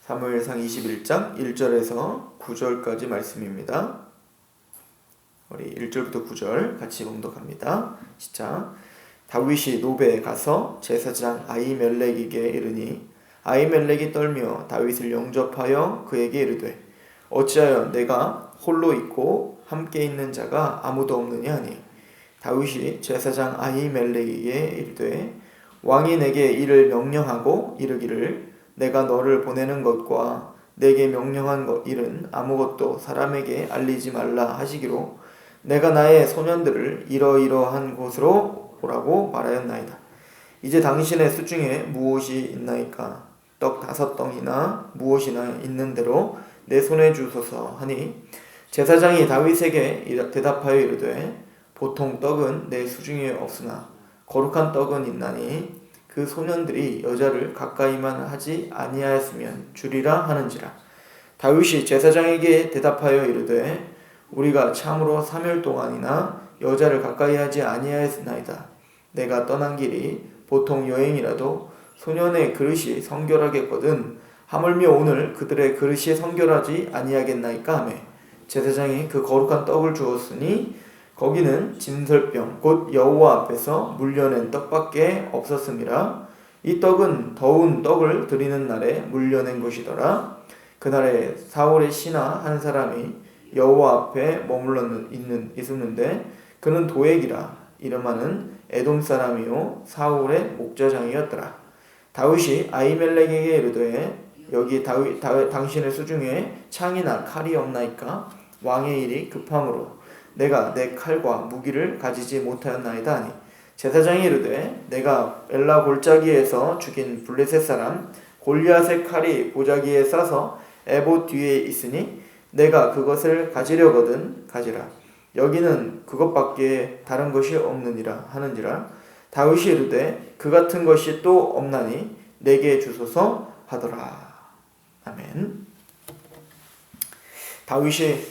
사무엘상 21장 1절에서 9절까지 말씀입니다. 우리 1절부터 9절 같이 봉독합니다. 시작. 다윗이 노베에 가서 제사장 아히멜렉에게 이르니 아히멜렉이 떨며 다윗을 영접하여 그에게 이르되 어찌하여 내가 홀로 있고 함께 있는 자가 아무도 없느냐 하니 다윗이 제사장 아히멜렉에게 이르되 왕이 내게 이를 명령하고 이르기를 내가 너를 보내는 것과 내게 명령한 일은 아무것도 사람에게 알리지 말라 하시기로 내가 나의 소년들을 이러이러한 곳으로 오라고 말하였나이다. 이제 당신의 수중에 무엇이 있나이까? 떡 5덩이나 무엇이나 있는 대로 내 손에 주소서 하니 제사장이 다윗에게 대답하여 이르되 보통 떡은 내 수중에 없으나 거룩한 떡은 있나니 그 소년들이 여자를 가까이만 하지 아니하였으면 주리라 하는지라. 다윗이 제사장에게 대답하여 이르되 우리가 참으로 3일 동안이나 여자를 가까이 하지 아니하였나이다. 내가 떠난 길이 보통 여행이라도 소년의 그릇이 성결하겠거든 하물며 오늘 그들의 그릇이 성결하지 아니하겠나이까 하며 제사장이 그 거룩한 떡을 주었으니 거기는 진설병 곧 여호와 앞에서 물려낸 떡밖에 없었음이라. 이 떡은 더운 떡을 드리는 날에 물려낸 것이더라. 그날에 사울의 신하 한 사람이 여호와 앞에 머물러 있었는데 그는 도액이라 이름하는 에돔 사람이요 사울의 목자장이었더라. 다윗이 아히멜렉에게 이르되 여기 당신의 수중에 창이나 칼이 없나이까? 왕의 일이 급함으로 내가 내 칼과 무기를 가지지 못하였나이다 하니 제사장이 이르되 내가 엘라 골짜기에서 죽인 블레셋 사람 골리앗의 칼이 보자기에 싸서 에봇 뒤에 있으니 내가 그것을 가지려거든 가지라. 여기는 그것밖에 다른 것이 없느니라 하는지라. 다윗이 이르되 그 같은 것이 또 없나니 내게 주소서 하더라. 아멘. 다윗이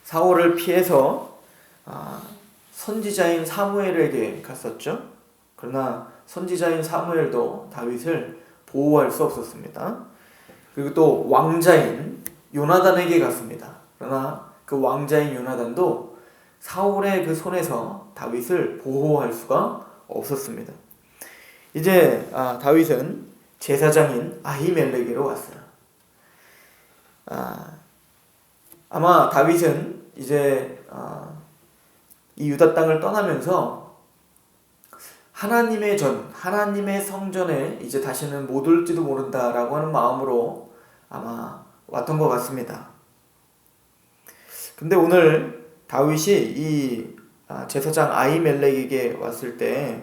사울을 피해서 선지자인 사무엘에게 갔었죠. 그러나 선지자인 사무엘도 다윗을 보호할 수 없었습니다. 그리고 또 왕자인 요나단에게 갔습니다. 그러나 그 왕자인 요나단도 사울의 그 손에서 다윗을 보호할 수가 없었습니다. 이제 다윗은 제사장인 아히멜렉에게로 왔어요. 아마 다윗은 이제 이 유다 땅을 떠나면서 하나님의 성전에 이제 다시는 못 올지도 모른다라고 하는 마음으로 아마 왔던 것 같습니다. 근데 오늘 다윗이 이 제사장 아히멜렉에게 왔을 때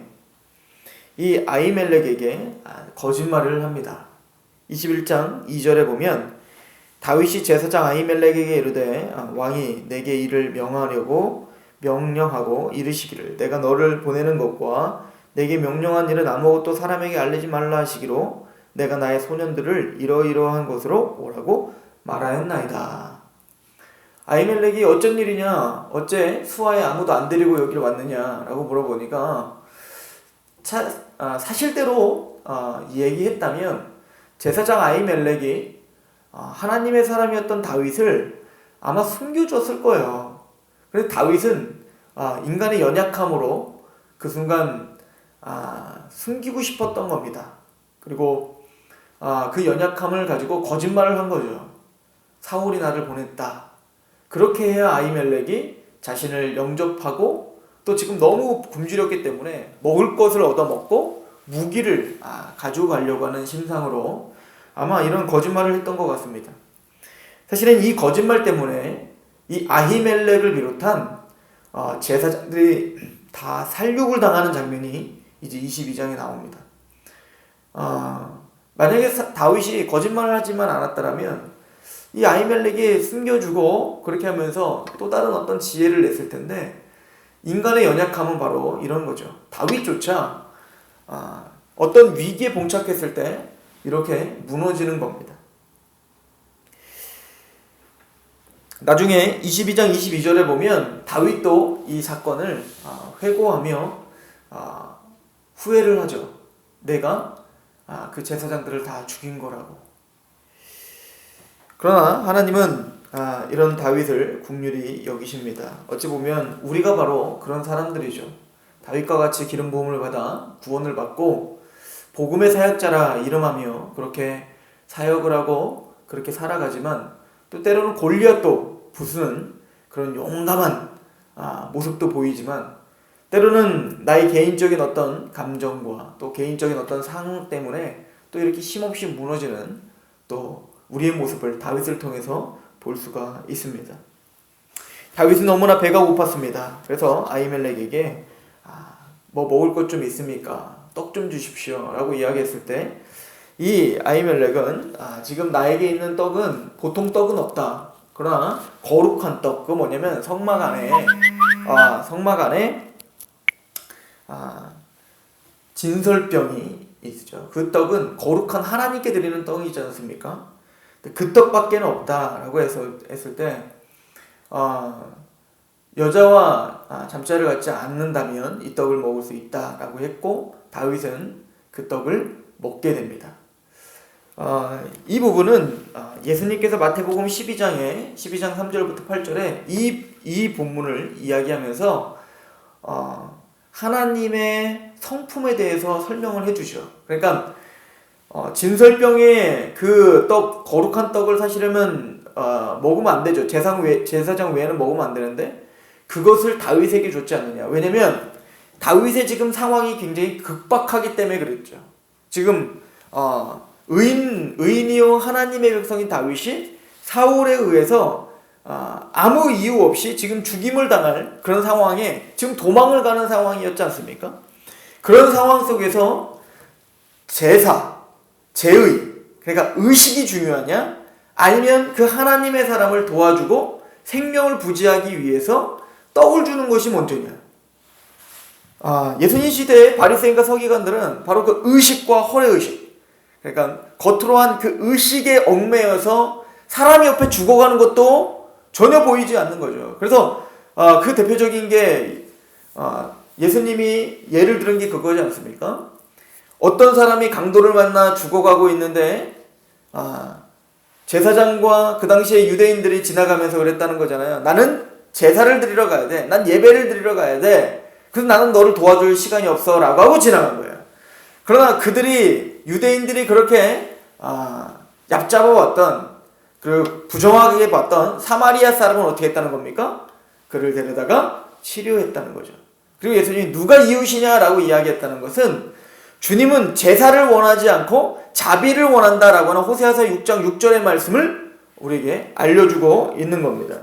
이 아히멜렉에게 거짓말을 합니다. 21장 2절에 보면 다윗이 제사장 아히멜렉에게 이르되 왕이 내게 이를 명령하고 이르시기를 내가 너를 보내는 것과 내게 명령한 일은 아무것도 사람에게 알리지 말라 하시기로 내가 나의 소년들을 이러이러한 곳으로 오라고 말하였나이다. 아히멜렉이 어쩐 일이냐? 어째 수하에 아무도 안 데리고 여기를 왔느냐? 라고 물어보니까 사실대로 얘기했다면 제사장 아히멜렉이 하나님의 사람이었던 다윗을 아마 숨겨줬을 거예요. 그래서 다윗은 인간의 연약함으로 그 순간 숨기고 싶었던 겁니다. 그리고 그 연약함을 가지고 거짓말을 한 거죠. 사울이 나를 보냈다. 그렇게 해야 아히멜렉이 자신을 영접하고 또 지금 너무 굶주렸기 때문에 먹을 것을 얻어먹고 무기를 가지고 가려고 하는 심상으로 아마 이런 거짓말을 했던 것 같습니다. 사실은 이 거짓말 때문에 이 아히멜렉을 비롯한 제사장들이 다 살육을 당하는 장면이 이제 22장에 나옵니다. 만약에 다윗이 거짓말을 하지만 않았다면 이 아히멜렉이 숨겨주고 그렇게 하면서 또 다른 어떤 지혜를 냈을 텐데 인간의 연약함은 바로 이런 거죠. 다윗조차 어떤 위기에 봉착했을 때 이렇게 무너지는 겁니다. 나중에 22장 22절에 보면 다윗도 이 사건을 회고하며 후회를 하죠. 내가 그 제사장들을 다 죽인 거라고. 그러나 하나님은 이런 다윗을 긍휼히 여기십니다. 어찌 보면 우리가 바로 그런 사람들이죠. 다윗과 같이 기름 부음을 받아 구원을 받고 복음의 사역자라 이름하며 그렇게 사역을 하고 그렇게 살아가지만 또 때로는 골리앗도 부수는 그런 용감한 모습도 보이지만 때로는 나의 개인적인 어떤 감정과 또 개인적인 어떤 상황 때문에 또 이렇게 힘없이 무너지는 또 우리의 모습을 다윗을 통해서 볼 수가 있습니다. 다윗은 너무나 배가 고팠습니다. 그래서 아히멜렉에게 뭐 먹을 것 좀 있습니까? 떡 좀 주십시오 라고 이야기했을 때 이 아히멜렉은 지금 나에게 있는 떡은 보통 떡은 없다. 그러나 거룩한 떡, 그거 뭐냐면 성막 안에 진설병이 있죠. 그 떡은 거룩한 하나님께 드리는 떡이지 않습니까? 그 떡밖에는 없다라고 했을 때 여자와 잠자를 갖지 않는다면 이 떡을 먹을 수 있다라고 했고 다윗은 그 떡을 먹게 됩니다. 이 부분은 예수님께서 마태복음 12장 3절부터 8절에 이 본문을 이야기하면서 하나님의 성품에 대해서 설명을 해주죠. 그러니까 진설병의 그 떡, 거룩한 떡을 사실은 먹으면 안 되죠. 제사장 외에는 먹으면 안 되는데 그것을 다윗에게 줬지 않느냐. 왜냐면 다윗의 지금 상황이 굉장히 급박하기 때문에 그랬죠. 지금 의인이요 하나님의 백성인 다윗이 사울에 의해서 아무 이유 없이 지금 죽임을 당할 그런 상황에 지금 도망을 가는 상황이었지 않습니까? 그런 상황 속에서 제사, 제의, 그러니까 의식이 중요하냐? 아니면 그 하나님의 사람을 도와주고 생명을 부지하기 위해서 떡을 주는 것이 먼저냐? 예수님 시대의 바리새인과 서기관들은 바로 그 의식과 헐의의식, 그러니까 겉으로 한 그 의식에 얽매여서 사람이 옆에 죽어가는 것도 전혀 보이지 않는 거죠. 그래서 그 대표적인 게 예수님이 예를 들은 게 그거지 않습니까? 어떤 사람이 강도를 만나 죽어가고 있는데 제사장과 그 당시에 유대인들이 지나가면서 그랬다는 거잖아요. 나는 제사를 드리러 가야 돼. 난 예배를 드리러 가야 돼. 그래서 나는 너를 도와줄 시간이 없어 라고 하고 지나간 거예요. 그러나 유대인들이 그렇게 얕잡아왔던, 그 부정하게 봤던 사마리아 사람은 어떻게 했다는 겁니까? 그를 데려다가 치료했다는 거죠. 그리고 예수님이 누가 이웃이냐라고 이야기했다는 것은 주님은 제사를 원하지 않고 자비를 원한다라고 하는 호세아서 6장 6절의 말씀을 우리에게 알려주고 있는 겁니다.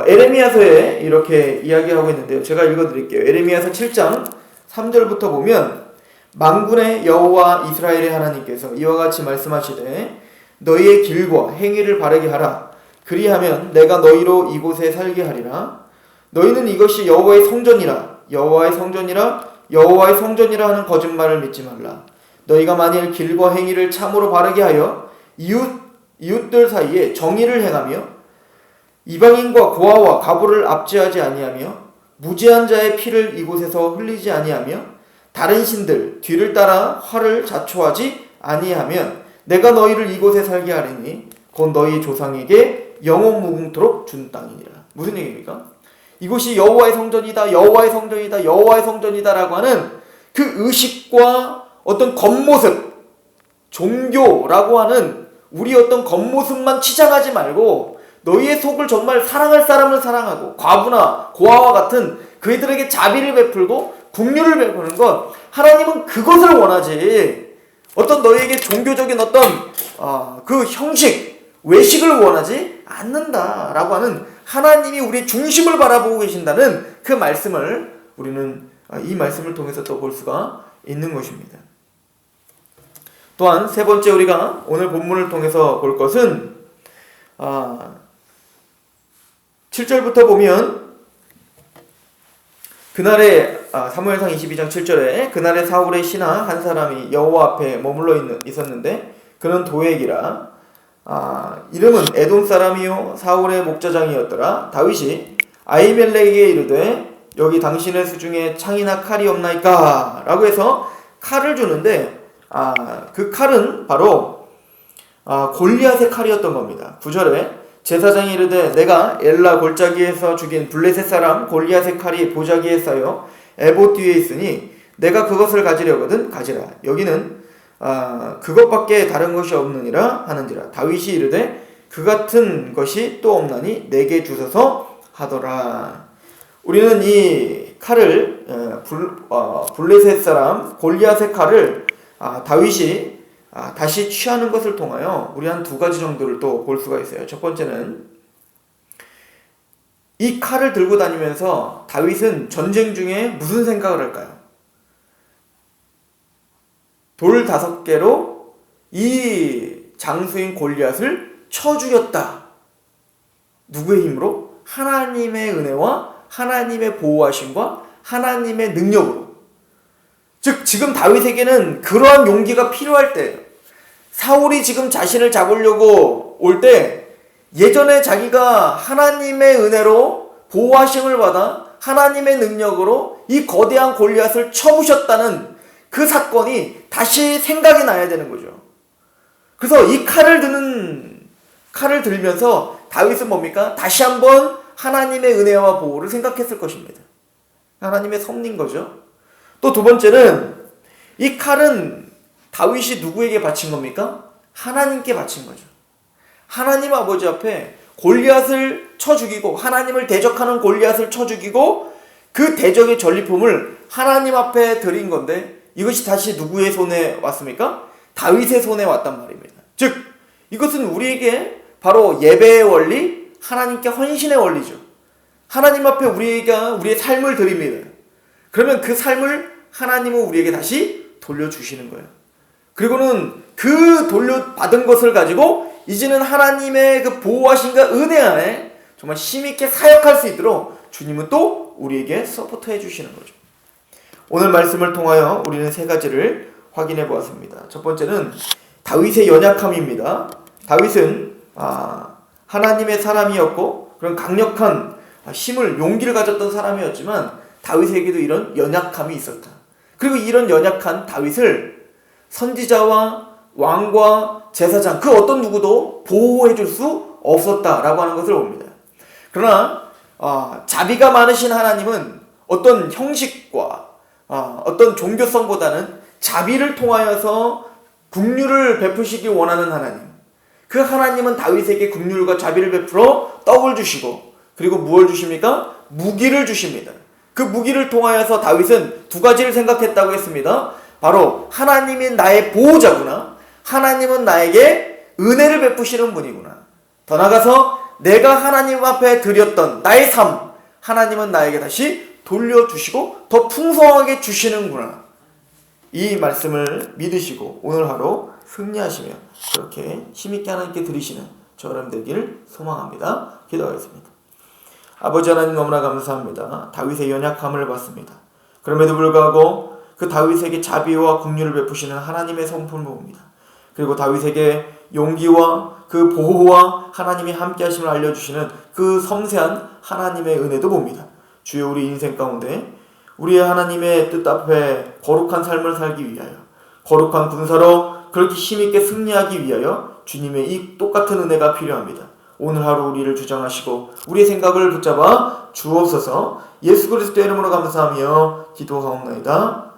에레미야서에 이렇게 이야기하고 있는데요. 제가 읽어드릴게요. 에레미야서 7장 3절부터 보면 만군의 여호와 이스라엘의 하나님께서 이와 같이 말씀하시되 너희의 길과 행위를 바르게 하라. 그리하면 내가 너희로 이곳에 살게 하리라. 너희는 이것이 여호와의 성전이라 하는 거짓말을 믿지 말라. 너희가 만일 길과 행위를 참으로 바르게 하여 이웃들 사이에 정의를 행하며 이방인과 고아와 과부를 압제하지 아니하며 무죄한 자의 피를 이곳에서 흘리지 아니하며 다른 신들 뒤를 따라 화를 자초하지 아니하면 내가 너희를 이곳에 살게 하리니 곧 너희 조상에게 영원 무궁토록 준 땅이니라. 무슨 얘기입니까? 이곳이 여호와의 성전이다, 여호와의 성전이다, 여호와의 성전이다라고 하는 그 의식과 어떤 겉모습, 종교라고 하는 우리 어떤 겉모습만 치장하지 말고 너희의 속을 정말 사랑할 사람을 사랑하고 과부나 고아와 같은 그들에게 자비를 베풀고 긍휼을 베푸는 것, 하나님은 그것을 원하지 어떤 너희에게 종교적인 어떤 그 형식, 외식을 원하지 않는다라고 하는 하나님이 우리의 중심을 바라보고 계신다는 그 말씀을 우리는 이 말씀을 통해서 또 볼 수가 있는 것입니다. 또한 세 번째 우리가 오늘 본문을 통해서 볼 것은 7절부터 보면 그날에 사무엘상 22장 7절에 그날에 사울의 신하 한 사람이 여호와 앞에 머물러 있었는데 그는 도액이라 이름은 에돔 사람이요 사울의 목자장이었더라. 다윗이 아히멜렉에게 이르되 여기 당신의 수중에 창이나 칼이 없나이까? 라고 해서 칼을 주는데 그 칼은 바로 골리앗의 칼이었던 겁니다. 9절에 제사장이 이르되 내가 엘라 골짜기에서 죽인 블레셋 사람 골리앗의 칼이 보자기에 쌓여 에봇 뒤에 있으니 내가 그것을 가지려거든 가지라. 여기는 그것밖에 다른 것이 없느니라 하는지라. 다윗이 이르되 그 같은 것이 또 없나니 내게 주소서 하더라. 우리는 이 칼을 블레셋 사람 골리앗의 칼을 다윗이 다시 취하는 것을 통하여 우리 한 두 가지 정도를 또 볼 수가 있어요. 첫 번째는 이 칼을 들고 다니면서 다윗은 전쟁 중에 무슨 생각을 할까요? 돌 5개로 이 장수인 골리앗을 쳐 죽였다. 누구의 힘으로? 하나님의 은혜와 하나님의 보호하심과 하나님의 능력으로. 즉 지금 다윗에게는 그러한 용기가 필요할 때예요. 사울이 지금 자신을 잡으려고 올 때 예전에 자기가 하나님의 은혜로 보호하심을 받아 하나님의 능력으로 이 거대한 골리앗을 쳐부셨다는 그 사건이 다시 생각이 나야 되는 거죠. 그래서 이 칼을 들면서 다윗은 뭡니까? 다시 한번 하나님의 은혜와 보호를 생각했을 것입니다. 하나님의 섭리인 거죠. 또 두 번째는 이 칼은 다윗이 누구에게 바친 겁니까? 하나님께 바친 거죠. 하나님 아버지 앞에 골리앗을 쳐 죽이고 하나님을 대적하는 골리앗을 쳐 죽이고 그 대적의 전리품을 하나님 앞에 드린 건데 이것이 다시 누구의 손에 왔습니까? 다윗의 손에 왔단 말입니다. 즉 이것은 우리에게 바로 예배의 원리, 하나님께 헌신의 원리죠. 하나님 앞에 우리가 우리의 삶을 드립니다. 그러면 그 삶을 하나님은 우리에게 다시 돌려주시는 거예요. 그리고는 그 돌려받은 것을 가지고 이제는 하나님의 그 보호하심과 은혜 안에 정말 힘있게 사역할 수 있도록 주님은 또 우리에게 서포트해 주시는 거죠. 오늘 말씀을 통하여 우리는 세 가지를 확인해 보았습니다. 첫 번째는 다윗의 연약함입니다. 다윗은 하나님의 사람이었고 그런 강력한 힘을 용기를 가졌던 사람이었지만 다윗에게도 이런 연약함이 있었다. 그리고 이런 연약한 다윗을 선지자와 왕과 제사장 그 어떤 누구도 보호해 줄 수 없었다라고 하는 것을 봅니다. 그러나 자비가 많으신 하나님은 어떤 형식과 어떤 종교성보다는 자비를 통하여서 긍휼을 베푸시기 원하는 하나님. 그 하나님은 다윗에게 긍휼과 자비를 베풀어 떡을 주시고 그리고 무엇을 주십니까? 무기를 주십니다. 그 무기를 통하여서 다윗은 두 가지를 생각했다고 했습니다. 바로 하나님이 나의 보호자구나. 하나님은 나에게 은혜를 베푸시는 분이구나. 더 나아가서 내가 하나님 앞에 드렸던 나의 삶, 하나님은 나에게 다시 돌려주시고 더 풍성하게 주시는구나. 이 말씀을 믿으시고 오늘 하루 승리하시며 그렇게 힘있게 하나님께 드리시는 저 여러분 되기를 소망합니다. 기도하겠습니다. 아버지 하나님 너무나 감사합니다. 다윗의 연약함을 봤습니다. 그럼에도 불구하고 그 다윗에게 자비와 긍휼을 베푸시는 하나님의 성품을 봅니다. 그리고 다윗에게 용기와 그 보호와 하나님이 함께 하심을 알려주시는 그 섬세한 하나님의 은혜도 봅니다. 주여 우리 인생 가운데 우리의 하나님의 뜻 앞에 거룩한 삶을 살기 위하여 거룩한 군사로 그렇게 힘있게 승리하기 위하여 주님의 이 똑같은 은혜가 필요합니다. 오늘 하루 우리를 주장하시고 우리의 생각을 붙잡아 주옵소서. 예수 그리스도의 이름으로 감사하며 기도하옵나이다.